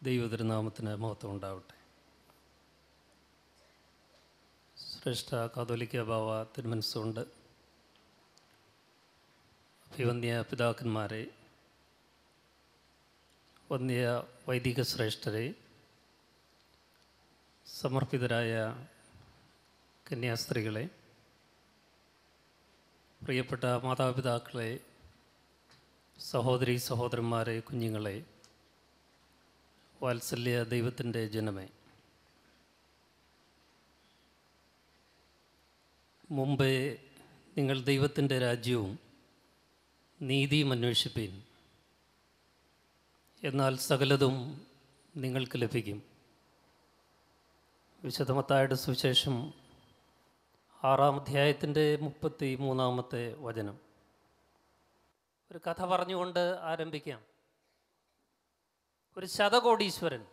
ദൈവതിരുനാമത്തിന് മഹത്വം ഉണ്ടാവട്ടെ. ശ്രേഷ്ഠ കാതോലിക്ക ബാവ തിരുമനസ്സുകൊണ്ട്, അഭിവന്യ പിതാക്കന്മാരെ, വന്യ വൈദിക ശ്രേഷ്ഠരെ, സമർപ്പിതരായ കന്യാസ്ത്രീകളെ, പ്രിയപ്പെട്ട മാതാപിതാക്കളെ, സഹോദരി സഹോദരന്മാരെ, കുഞ്ഞുങ്ങളെ, വാത്സല്യ ദൈവത്തിൻ്റെ ജനമേ, മുമ്പേ നിങ്ങൾ ദൈവത്തിൻ്റെ രാജ്യവും നീതിയും അന്വേഷിപ്പീൻ, എന്നാൽ സകലതും നിങ്ങൾക്ക് ലഭിക്കും. വിശുദ്ധ മത്തായിയുടെ സുവിശേഷം 6-ാം അധ്യായത്തിൻ്റെ 33-ാമത്തെ വചനം. ഒരു കഥ പറഞ്ഞുകൊണ്ട് ആരംഭിക്കാം. ഒരു ശതകോടീശ്വരൻ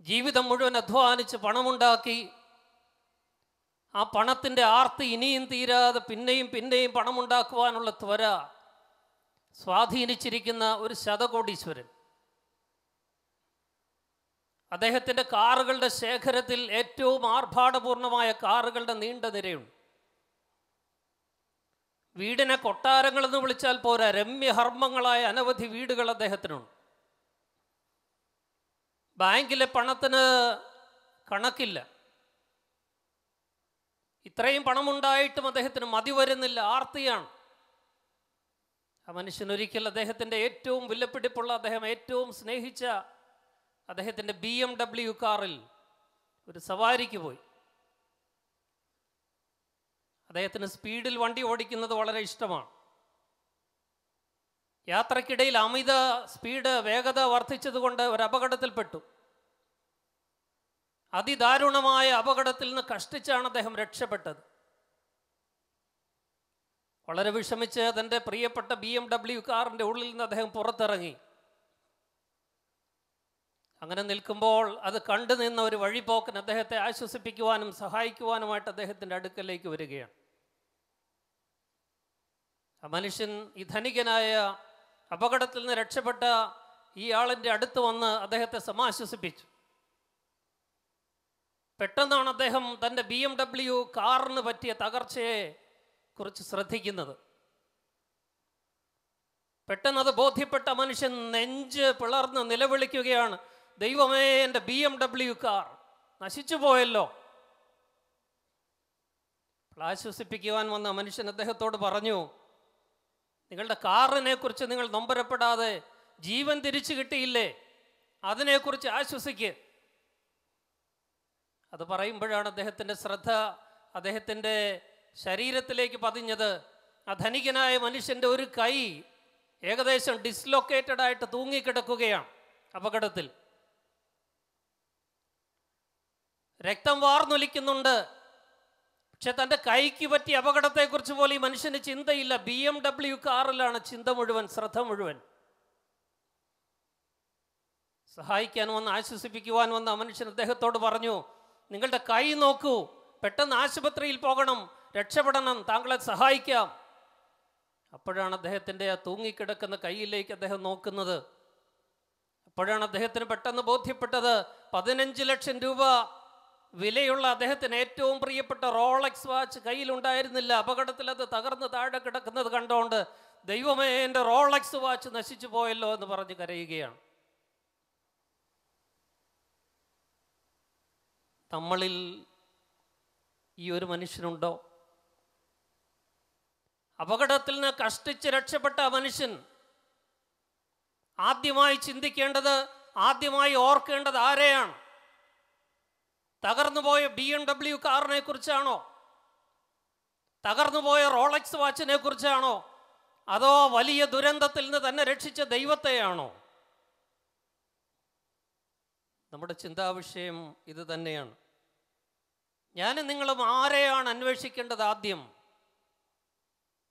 ജീവിതം മുഴുവൻ അധ്വാനിച്ച് പണമുണ്ടാക്കി, ആ പണത്തിൻ്റെ ആർത്തി ഇനിയും തീരാതെ പിന്നെയും പിന്നെയും പണമുണ്ടാക്കുവാനുള്ള ത്വര സ്വാധീനിച്ചിരിക്കുന്ന ഒരു ശതകോടീശ്വരൻ. അദ്ദേഹത്തിൻ്റെ കാറുകളുടെ ശേഖരത്തിൽ ഏറ്റവും ആർഭാടപൂർണമായ കാറുകളുടെ നീണ്ട നിരയുണ്ട്. വീടിനെ കൊട്ടാരങ്ങളെന്ന് വിളിച്ചാൽ പോരാ, രമ്യഹർമ്മങ്ങളായ അനവധി വീടുകൾ അദ്ദേഹത്തിനുണ്ട്. ബാങ്കിലെ പണത്തിന് കണക്കില്ല. ഇത്രയും പണമുണ്ടായിട്ടും അദ്ദേഹത്തിന് മതി വരുന്നില്ല, ആർത്തിയാണ്. ആ മനുഷ്യനൊരിക്കൽ അദ്ദേഹത്തിൻ്റെ ഏറ്റവും വിലപിടിപ്പുള്ള, അദ്ദേഹം ഏറ്റവും സ്നേഹിച്ച അദ്ദേഹത്തിൻ്റെ BMW കാറിൽ ഒരു സവാരിക്ക് പോയി. അദ്ദേഹത്തിന് സ്പീഡിൽ വണ്ടി ഓടിക്കുന്നത് വളരെ ഇഷ്ടമാണ്. യാത്രക്കിടയിൽ അമിത സ്പീഡ്, വേഗത വർദ്ധിച്ചതുകൊണ്ട് ഒരു അപകടത്തിൽപ്പെട്ടു. അതിദാരുണമായ അപകടത്തിൽ നിന്ന് കഷ്ടിച്ചാണ് അദ്ദേഹം രക്ഷപ്പെട്ടത്. വളരെ വിഷമിച്ച് തൻ്റെ പ്രിയപ്പെട്ട BMW കാറിൻ്റെ ഉള്ളിൽ നിന്ന് അദ്ദേഹം പുറത്തിറങ്ങി. അങ്ങനെ നിൽക്കുമ്പോൾ അത് കണ്ടു നിന്ന ഒരു വഴിപോക്കൻ അദ്ദേഹത്തെ ആശ്വസിപ്പിക്കുവാനും സഹായിക്കുവാനുമായിട്ട് അദ്ദേഹത്തിൻ്റെ അടുക്കലേക്ക് വരികയാണ്. ആ മനുഷ്യൻ, ഈ ധനികനായ അപകടത്തിൽ നിന്ന് രക്ഷപ്പെട്ട ഈ ആളിൻ്റെ അടുത്ത് വന്ന് അദ്ദേഹത്തെ സമാശ്വസിപ്പിച്ചു. പെട്ടെന്നാണ് അദ്ദേഹം തൻ്റെ BMW കാറിന് പറ്റിയ തകർച്ചയെ കുറിച്ച് ശ്രദ്ധിക്കുന്നത്. പെട്ടെന്നത് ബോധ്യപ്പെട്ട മനുഷ്യൻ നെഞ്ച് പിളർന്ന് നിലവിളിക്കുകയാണ്, ദൈവമേ, എൻ്റെ BMW കാർ നശിച്ചു പോയല്ലോ. ആശ്വസിപ്പിക്കുവാൻ വന്ന മനുഷ്യൻ അദ്ദേഹത്തോട് പറഞ്ഞു, നിങ്ങളുടെ കാറിനെ കുറിച്ച് നിങ്ങൾ നൊമ്പരപ്പെടാതെ, ജീവൻ തിരിച്ചു കിട്ടിയില്ലേ, അതിനെക്കുറിച്ച് ആശ്വസിക്ക്. അത് പറയുമ്പോഴാണ് അദ്ദേഹത്തിൻ്റെ ശ്രദ്ധ അദ്ദേഹത്തിൻ്റെ ശരീരത്തിലേക്ക് പതിഞ്ഞത്. ആ ധനികനായ മനുഷ്യൻ്റെ ഒരു കൈ ഏകദേശം ഡിസ്ലൊക്കേറ്റഡ് ആയിട്ട് തൂങ്ങിക്കിടക്കുകയാണ് അപകടത്തിൽ. രക്തം വാർന്നൊലിക്കുന്നുണ്ട്. പക്ഷെ തൻ്റെ കൈക്ക് പറ്റിയ അപകടത്തെക്കുറിച്ച് പോലും ഈ മനുഷ്യന് ചിന്തയില്ല. BMW കാറിലാണ് ചിന്ത മുഴുവൻ, ശ്രദ്ധ മുഴുവൻ. സഹായിക്കാൻ വന്ന്, ആശ്വസിപ്പിക്കുവാൻ വന്ന ആ മനുഷ്യൻ അദ്ദേഹത്തോട് പറഞ്ഞു, നിങ്ങളുടെ കൈ നോക്കൂ, പെട്ടെന്ന് ആശുപത്രിയിൽ പോകണം, രക്ഷപ്പെടണം, താങ്കളെ സഹായിക്കാം. അപ്പോഴാണ് അദ്ദേഹത്തിൻ്റെ ആ തൂങ്ങിക്കിടക്കുന്ന കൈയിലേക്ക് അദ്ദേഹം നോക്കുന്നത്. അപ്പോഴാണ് അദ്ദേഹത്തിന് പെട്ടെന്ന് ബോധ്യപ്പെട്ടത്, 15 ലക്ഷം രൂപ വിലയുള്ള അദ്ദേഹത്തിന് ഏറ്റവും പ്രിയപ്പെട്ട റോളക്സ് വാച്ച് കയ്യിലുണ്ടായിരുന്നില്ല. അപകടത്തിൽ അത് തകർന്ന് താഴെ കിടക്കുന്നത് കണ്ടുകൊണ്ട്, ദൈവമേ, എൻ്റെ റോളക്സ് വാച്ച് നശിച്ചു പോയല്ലോ എന്ന് പറഞ്ഞ് കരയുകയാണ്. നമ്മളിൽ ഈ ഒരു മനുഷ്യനുണ്ടോ? അപകടത്തിൽ നിന്ന് കഷ്ടിച്ച് രക്ഷപ്പെട്ട മനുഷ്യൻ ആദ്യമായി ചിന്തിക്കേണ്ടത്, ആദ്യമായി ഓർക്കേണ്ടത് ആരെയാണ്? തകർന്നുപോയ BMW കാറിനെ കുറിച്ചാണോ? തകർന്നുപോയ റോളക്സ് വാച്ചിനെ കുറിച്ചാണോ? അതോ വലിയ ദുരന്തത്തിൽ നിന്ന് തന്നെ രക്ഷിച്ച ദൈവത്തെയാണോ? നമ്മുടെ ചിന്താവിഷയം ഇത് തന്നെയാണ്. ഞാനും നിങ്ങളും ആരെയാണ് അന്വേഷിക്കേണ്ടത്? ആദ്യം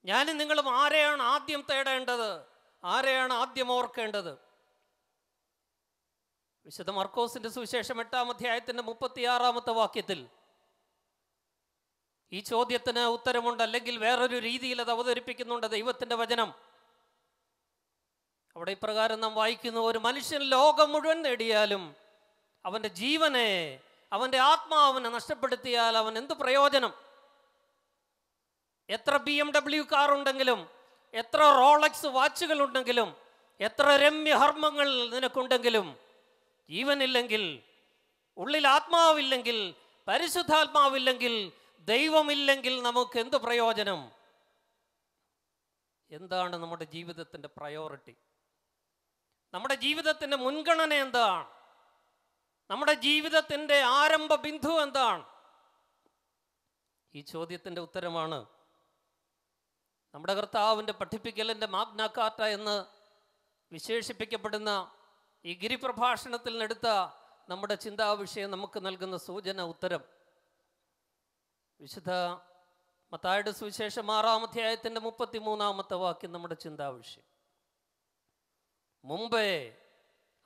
ഞാനും നിങ്ങളും ആരെയാണ് ആദ്യം തേടേണ്ടത്? ആരെയാണ് ആദ്യം ഓർക്കേണ്ടത്? വിശുദ്ധ മർക്കോസിന്റെ സുവിശേഷം 8-ാം അധ്യായത്തിന്റെ 36-ാമത്തെ വാക്യത്തിൽ ഈ ചോദ്യത്തിന് ഉത്തരമുണ്ട്. അല്ലെങ്കിൽ വേറൊരു രീതിയിൽ അത് അവതരിപ്പിക്കുന്നുണ്ട് ദൈവത്തിൻ്റെ വചനം. അവിടെ ഇപ്രകാരം നാം വായിക്കുന്നു, ഒരു മനുഷ്യൻ ലോകം മുഴുവൻ നേടിയാലും അവൻ്റെ ജീവനെ, അവൻ്റെ ആത്മാവിനെ നഷ്ടപ്പെടുത്തിയാൽ അവൻ എന്ത് പ്രയോജനം? എത്ര BMW കാർ ഉണ്ടെങ്കിലും, എത്ര റോളക്സ് വാച്ചുകൾ ഉണ്ടെങ്കിലും, എത്ര രമ്യഹർമ്മങ്ങൾ നിനക്കുണ്ടെങ്കിലും, ജീവനില്ലെങ്കിൽ, ഉള്ളിൽ ആത്മാവില്ലെങ്കിൽ, പരിശുദ്ധാത്മാവില്ലെങ്കിൽ, ദൈവമില്ലെങ്കിൽ നമുക്ക് എന്ത് പ്രയോജനം? എന്താണ് നമ്മുടെ ജീവിതത്തിൻ്റെ പ്രയോറിറ്റി? നമ്മുടെ ജീവിതത്തിൻ്റെ മുൻഗണന എന്താണ്? നമ്മുടെ ജീവിതത്തിൻ്റെ ആരംഭ ബിന്ദു എന്താണ്? ഈ ചോദ്യത്തിൻ്റെ ഉത്തരമാണ് നമ്മുടെ കർത്താവിൻ്റെ പഠിപ്പിക്കലിൻ്റെ മാഗ്ന കാർട്ട എന്ന് വിശേഷിപ്പിക്കപ്പെടുന്ന ഈ ഗിരിപ്രഭാഷണത്തിൽ നിന്നെടുത്ത നമ്മുടെ ചിന്താവിഷയം നമുക്ക് നൽകുന്ന സൂചന, ഉത്തരം. വിശുദ്ധ മത്തായിയുടെ സുവിശേഷം 6-ാം അധ്യായത്തിൻ്റെ 33-ാമത്തെ വാക്യം നമ്മുടെ ചിന്താവിഷയം. മുമ്പേ,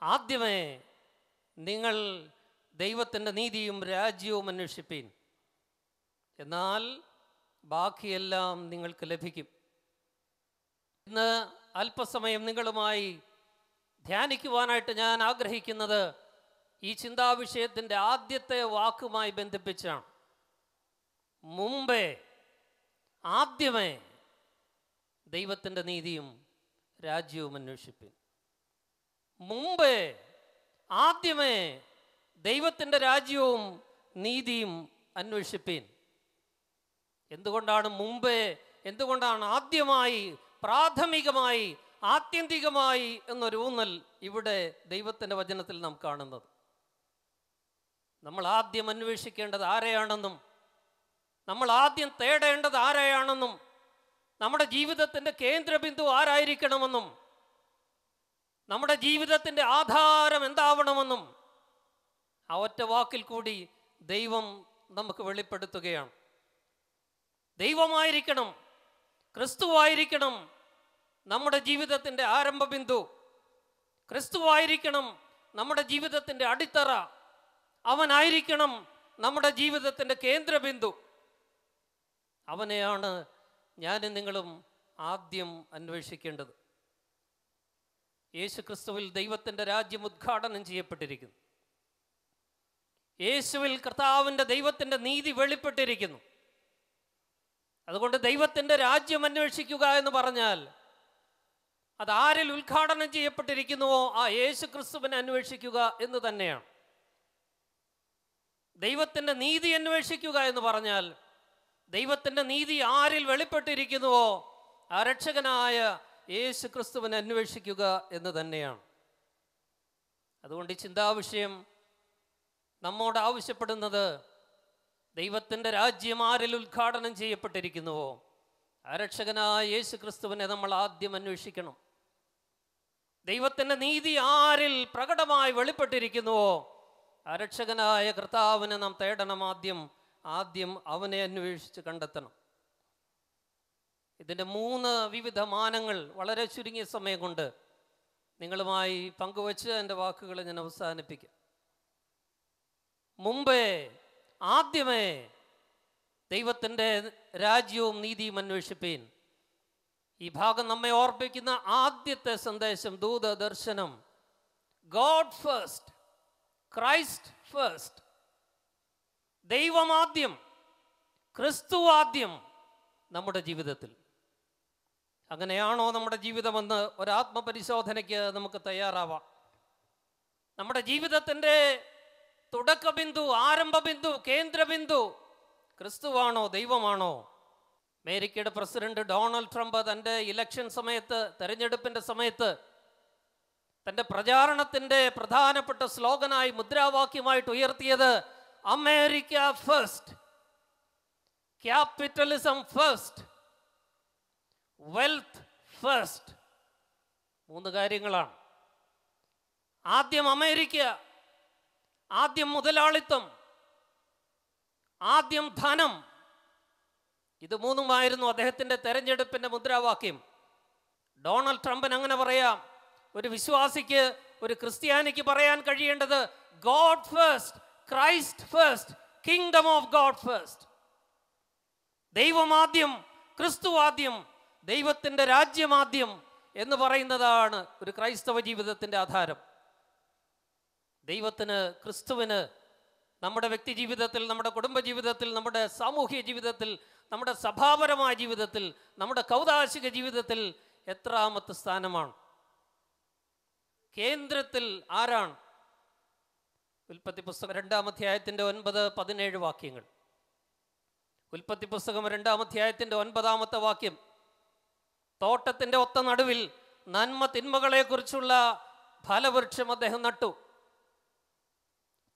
ആദ്യമേ നിങ്ങൾ ദൈവത്തിൻ്റെ നീതിയും രാജ്യവും അന്വേഷിപ്പീൻ, എന്നാൽ ബാക്കിയെല്ലാം നിങ്ങൾക്ക് ലഭിക്കും. ഇന്ന് അല്പസമയം നിങ്ങളുമായി ധ്യാനിക്കുവാനായിട്ട് ഞാൻ ആഗ്രഹിക്കുന്നത് ഈ ചിന്താവിഷയത്തിൻ്റെ ആദ്യത്തെ വാക്കുമായി ബന്ധിപ്പിച്ചാണ്. മുമ്പേ, ആദ്യമേ ദൈവത്തിൻ്റെ നീതിയും രാജ്യവും അന്വേഷിപ്പീൻ. മുമ്പേ, ആദ്യമേ ദൈവത്തിൻ്റെ രാജ്യവും നീതിയും അന്വേഷിപ്പീൻ. എന്തുകൊണ്ടാണ് മുമ്പേ, എന്തുകൊണ്ടാണ് ആദ്യമായി, പ്രാഥമികമായി, ആത്യന്തികമായി എന്നൊരു ഊന്നൽ ഇവിടെ ദൈവത്തിൻ്റെ വചനത്തിൽ നാം കാണുന്നത്? നമ്മൾ ആദ്യം അന്വേഷിക്കേണ്ടത് ആരെയാണെന്നും, നമ്മൾ ആദ്യം തേടേണ്ടത് ആരെയാണെന്നും, നമ്മുടെ ജീവിതത്തിൻ്റെ കേന്ദ്രബിന്ദു ആരായിരിക്കണമെന്നും, നമ്മുടെ ജീവിതത്തിൻ്റെ ആധാരം എന്താവണമെന്നും ആ ഒറ്റ വാക്കിൽ കൂടി ദൈവം നമുക്ക് വെളിപ്പെടുത്തുകയാണ്. ദൈവമായിരിക്കണം, ക്രിസ്തുവായിരിക്കണം നമ്മുടെ ജീവിതത്തിൻ്റെ ആരംഭ ബിന്ദു. ക്രിസ്തുവായിരിക്കണം നമ്മുടെ ജീവിതത്തിൻ്റെ അടിത്തറ. അവനായിരിക്കണം നമ്മുടെ ജീവിതത്തിൻ്റെ കേന്ദ്രബിന്ദു. അവനെയാണ് ഞാനും നിങ്ങളും ആദ്യം അന്വേഷിക്കേണ്ടത്. യേശു ക്രിസ്തുവിൽ ദൈവത്തിൻ്റെ രാജ്യം ഉദ്ഘാടനം ചെയ്യപ്പെട്ടിരിക്കുന്നു. യേശുവിൽ കർത്താവിൻ്റെ ദൈവത്തിൻ്റെ നീതി വെളിപ്പെട്ടിരിക്കുന്നു. അതുകൊണ്ട് ദൈവത്തിൻ്റെ രാജ്യം അന്വേഷിക്കുക എന്ന് പറഞ്ഞാൽ അത് ആരിൽ ഉദ്ഘാടനം ചെയ്യപ്പെട്ടിരിക്കുന്നുവോ ആ യേശു ക്രിസ്തുവിനെ അന്വേഷിക്കുക എന്ന് തന്നെയാണ്. ദൈവത്തിൻ്റെ നീതി അന്വേഷിക്കുക എന്ന് പറഞ്ഞാൽ ദൈവത്തിൻ്റെ നീതി ആരിൽ വെളിപ്പെട്ടിരിക്കുന്നുവോ ആ രക്ഷകനായ യേശു ക്രിസ്തുവിനെ അന്വേഷിക്കുക എന്ന് തന്നെയാണ്. അതുകൊണ്ട് ഈ ചിന്താവിഷയം നമ്മോട് ആവശ്യപ്പെടുന്നത് ദൈവത്തിൻ്റെ രാജ്യം ആരിൽ ഉദ്ഘാടനം ചെയ്യപ്പെട്ടിരിക്കുന്നുവോ ആ രക്ഷകനായ യേശു ക്രിസ്തുവിനെ നമ്മൾ ആദ്യം അന്വേഷിക്കണം. ദൈവത്തിൻ്റെ നീതി ആരിൽ പ്രകടമായി വെളിപ്പെട്ടിരിക്കുന്നുവോ ആ രക്ഷകനായ കർത്താവിനെ നാം തേടണം. ആദ്യം അവനെ അന്വേഷിച്ച് കണ്ടെത്തണം. ഇതിൻ്റെ 3 വിവിധ മാനങ്ങൾ വളരെ ചുരുങ്ങിയ സമയം കൊണ്ട് നിങ്ങളുമായി പങ്കുവച്ച് എൻ്റെ വാക്കുകൾ ഞാൻ അവസാനിപ്പിക്കാം. മുമ്പേ, ആദ്യമേ ദൈവത്തിൻ്റെ രാജ്യവും നീതിയും അന്വേഷിപ്പീൻ. ഈ ഭാഗം നമ്മെ ഓർപ്പിക്കുന്ന ആദ്യത്തെ സന്ദേശം, ദൂതദർശനം. God first, Christ first. ദൈവം ആദ്യം, ക്രിസ്തു ആദ്യം നമ്മുടെ ജീവിതത്തിൽ. അങ്ങനെയാണോ നമ്മുടെ ജീവിതമെന്ന് ഒരാത്മപരിശോധനയ്ക്ക് നമുക്ക് തയ്യാറാവാം. നമ്മുടെ ജീവിതത്തിൻ്റെ തുടക്കബിന്ദു, ആരംഭബിന്ദു, കേന്ദ്രബിന്ദു ക്രിസ്തുവാണോ, ദൈവമാണോ? അമേരിക്കയുടെ പ്രസിഡന്റ് ഡൊണാൾഡ് ട്രംപ് തൻ്റെ ഇലക്ഷൻ സമയത്ത്, തെരഞ്ഞെടുപ്പിൻ്റെ സമയത്ത് തൻ്റെ പ്രചാരണത്തിൻ്റെ പ്രധാനപ്പെട്ട സ്ലോഗനായി, മുദ്രാവാക്യമായിട്ട് ഉയർത്തിയത് America first, capitalism first, wealth first. 3 കാര്യങ്ങളാണ്. ആദ്യം അമേരിക്ക, ആദ്യം മുതലാളിത്തം, ആദ്യം ധനം. ഇത് 3ഉമായിരുന്നു അദ്ദേഹത്തിൻ്റെ തെരഞ്ഞെടുപ്പിൻ്റെ മുദ്രാവാക്യം. ഡൊണാൾഡ് ട്രംപിന് അങ്ങനെ പറയാം. ഒരു വിശ്വാസിക്ക്, ഒരു ക്രിസ്ത്യാനിക്ക് പറയാൻ കഴിയേണ്ടത് God first, Christ first, kingdom of God first. ദൈവം ആദ്യം, ക്രിസ്തു ആദ്യം, ദൈവത്തിൻ്റെ രാജ്യം ആദ്യം എന്ന് പറയുന്നതാണ് ഒരു ക്രൈസ്തവ ജീവിതത്തിൻ്റെ ആധാരം. ദൈവത്തിന്, ക്രിസ്തുവിന് നമ്മുടെ വ്യക്തി ജീവിതത്തിൽ, നമ്മുടെ കുടുംബ ജീവിതത്തിൽ, നമ്മുടെ സാമൂഹ്യ ജീവിതത്തിൽ, നമ്മുടെ സഭാപരമായ ജീവിതത്തിൽ, നമ്മുടെ കൗതാശിക ജീവിതത്തിൽ എത്രാമത്തെ സ്ഥാനമാണ്? കേന്ദ്രത്തിൽ ആരാണ്? ഉൽപ്പത്തി പുസ്തകം 2-ാം അധ്യായത്തിൻ്റെ 9-17 വാക്യങ്ങൾ. ഉൽപ്പത്തി പുസ്തകം 2-ാം അധ്യായത്തിൻ്റെ 9-ാമത്തെ വാക്യം: തോട്ടത്തിൻ്റെ ഒത്ത നടുവിൽ നന്മ തിന്മകളെക്കുറിച്ചുള്ള ഫലവൃക്ഷം അദ്ദേഹം നട്ടു.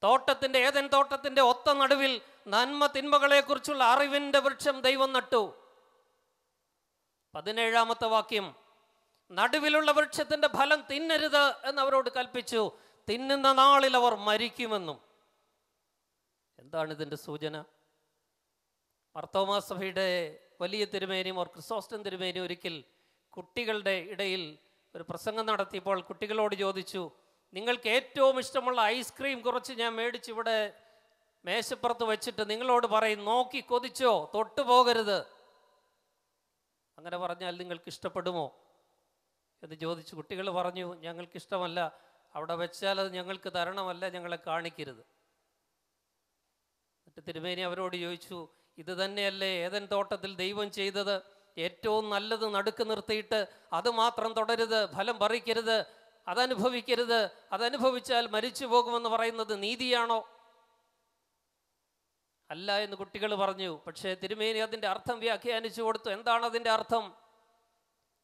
തോട്ടത്തിൻ്റെ, ഏദൻ തോട്ടത്തിൻ്റെ ഒത്ത നടുവിൽ നന്മ തിന്മകളെക്കുറിച്ചുള്ള അറിവിൻ്റെ വൃക്ഷം ദൈവം നട്ടു. 17-ാമത്തെ വാക്യം: നടുവിലുള്ള വൃക്ഷത്തിൻ്റെ ഫലം തിന്നരുത് എന്നവരോട് കൽപ്പിച്ചു, തിന്നുന്ന നാളിൽ അവർ മരിക്കുമെന്നും. എന്താണ് ഇതിൻ്റെ സൂചന? മാർത്തോമാ സഭയുടെ വലിയ തിരുമേനിയും ക്രിസോസ്റ്റം തിരുമേനിയും ഒരിക്കൽ കുട്ടികളുടെ ഇടയിൽ ഒരു പ്രസംഗം നടത്തിയപ്പോൾ കുട്ടികളോട് ചോദിച്ചു, നിങ്ങൾക്ക് ഏറ്റവും ഇഷ്ടമുള്ള ഐസ്ക്രീം കുറച്ച് ഞാൻ മേടിച്ച് ഇവിടെ മേശപ്പുറത്ത് വെച്ചിട്ട് നിങ്ങളോട് പറയും, നോക്കി കൊതിച്ചോ, തൊട്ടു പോകരുത്. അങ്ങനെ പറഞ്ഞാൽ നിങ്ങൾക്ക് ഇഷ്ടപ്പെടുമോ എന്ന് ചോദിച്ചു. കുട്ടികൾ പറഞ്ഞു, ഞങ്ങൾക്കിഷ്ടമല്ല, അവിടെ വെച്ചാൽ അത് ഞങ്ങൾക്ക് തരണമല്ല, ഞങ്ങളെ കാണിക്കരുത്. എന്നിട്ട് തിരുമേനി അവരോട് ചോദിച്ചു, ഇത് തന്നെയല്ലേ ഏദൻ തോട്ടത്തിൽ ദൈവം ചെയ്തത്? ഏറ്റവും നല്ലത് നടുക്ക് നിർത്തിയിട്ട് അത് മാത്രം തുടരുത്, ഫലം പറിക്കരുത്, അതനുഭവിക്കരുത്, അതനുഭവിച്ചാൽ മരിച്ചു പോകുമെന്ന് പറയുന്നത് നീതിയാണോ? അല്ല എന്ന് കുട്ടികൾ പറഞ്ഞു. പക്ഷേ തിരുമേനി അതിൻ്റെ അർത്ഥം വ്യാഖ്യാനിച്ചു കൊടുത്തു. എന്താണ് അതിൻ്റെ അർത്ഥം?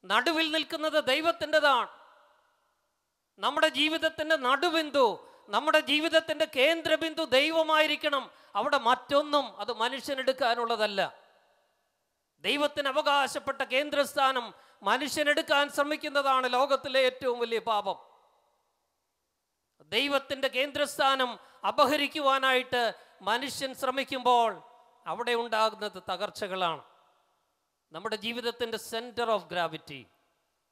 നടുവിൽ നിൽക്കുന്നത് ദൈവത്തിൻ്റെതാണ്. നമ്മുടെ ജീവിതത്തിൻ്റെ നടുബിന്ദു, നമ്മുടെ ജീവിതത്തിൻ്റെ കേന്ദ്രബിന്ദു ദൈവമായിരിക്കണം. അവിടെ മറ്റൊന്നും അത് മനുഷ്യനെടുക്കാനുള്ളതല്ല. ദൈവത്തിന് അവകാശപ്പെട്ട കേന്ദ്രസ്ഥാനം മനുഷ്യനെടുക്കാൻ ശ്രമിക്കുന്നതാണ് ലോകത്തിലെ ഏറ്റവും വലിയ പാപം. ദൈവത്തിൻ്റെ കേന്ദ്രസ്ഥാനം അപഹരിക്കുവാനായിട്ട് മനുഷ്യൻ ശ്രമിക്കുമ്പോൾ അവിടെ ഉണ്ടാകുന്നത് തകർച്ചകളാണ്. നമ്മുടെ ജീവിതത്തിൻ്റെ സെൻറ്റർ ഓഫ് ഗ്രാവിറ്റി,